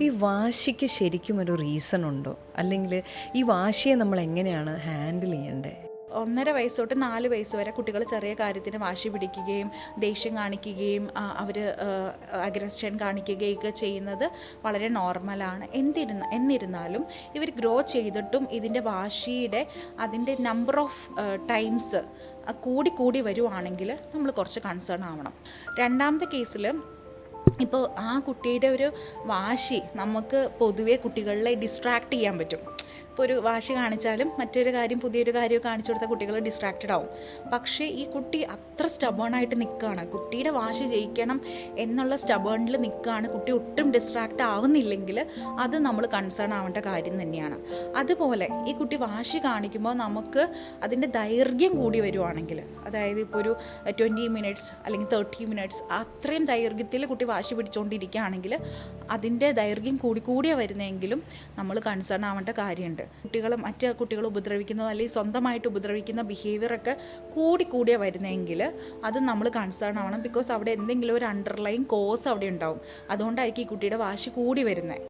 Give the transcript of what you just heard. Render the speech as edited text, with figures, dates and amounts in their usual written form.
ഈ വാശിക്ക് ശരിക്കും ഒരു റീസൺ ഉണ്ടോ? അല്ലെങ്കിൽ ഈ വാശിയെ നമ്മൾ എങ്ങനെയാണ് ഹാൻഡിൽ ചെയ്യേണ്ടത്? 1.5 വയസ്സ് തൊട്ട് 4 വയസ്സ് വരെ കുട്ടികൾ ചെറിയ കാര്യത്തിന് വാശി പിടിക്കുകയും ദേഷ്യം കാണിക്കുകയും അവർ അഗ്രഷൻ കാണിക്കുകയൊക്കെ ചെയ്യുന്നത് വളരെ നോർമലാണ്. എന്നിരുന്നാലും ഇവർ ഗ്രോ ചെയ്തിട്ടും ഇതിൻ്റെ വാശിയുടെ അതിൻ്റെ നമ്പർ ഓഫ് ടൈംസ് കൂടി വരുവാണെങ്കിൽ നമ്മൾ കുറച്ച് കൺസേൺ ആവണം. രണ്ടാമത്തെ കേസിൽ ഇപ്പോൾ ആ കുട്ടിയുടെ ഒരു വാശി നമുക്ക് പൊതുവേ കുട്ടികളെ ഡിസ്ട്രാക്ട് ചെയ്യാൻ പറ്റും. ഇപ്പോൾ ഒരു വാശി കാണിച്ചാലും മറ്റൊരു കാര്യം പുതിയൊരു കാര്യം കാണിച്ചു കൊടുത്താൽ കുട്ടികൾ ഡിസ്ട്രാക്റ്റഡ് ആവും. പക്ഷേ ഈ കുട്ടി അത്ര സ്റ്റബേണായിട്ട് നിൽക്കുകയാണ്, കുട്ടിയുടെ വാശി ജയിക്കണം എന്നുള്ള സ്റ്റബേണിൽ നിൽക്കുകയാണ്, കുട്ടി ഒട്ടും ഡിസ്ട്രാക്റ്റ് ആവുന്നില്ലെങ്കിൽ അത് നമ്മൾ കൺസേൺ ആവേണ്ട കാര്യം തന്നെയാണ്. അതുപോലെ ഈ കുട്ടി വാശി കാണിക്കുമ്പോൾ നമുക്ക് അതിൻ്റെ ദൈർഘ്യം കൂടി വരുവാണെങ്കിൽ, അതായത് ഇപ്പോൾ ഒരു 20 മിനിറ്റ്സ് അല്ലെങ്കിൽ 30 മിനിറ്റ്സ് അത്രയും ദൈർഘ്യത്തിൽ കുട്ടി വാശി പിടിച്ചുകൊണ്ടിരിക്കുകയാണെങ്കിൽ അതിൻ്റെ ദൈർഘ്യം കൂടിയാ വരുന്നതെങ്കിലും നമ്മൾ കൺസേൺ ആവേണ്ട കാര്യമുണ്ട്. മറ്റ് കുട്ടികൾ ഉപദ്രവിക്കുന്നതോ അല്ലെങ്കിൽ സ്വന്തമായിട്ട് ഉപദ്രവിക്കുന്ന ബിഹേവിയറൊക്കെ കൂടിയാ വരുന്നതെങ്കിൽ അത് നമ്മൾ കൺസേൺ ആവണം. ബിക്കോസ് അവിടെ എന്തെങ്കിലും ഒരു അണ്ടർലൈൻ കോസ് അവിടെ ഉണ്ടാവും. അതുകൊണ്ടായിരിക്കും ഈ കുട്ടിയുടെ വാശി കൂടി വരുന്നത്.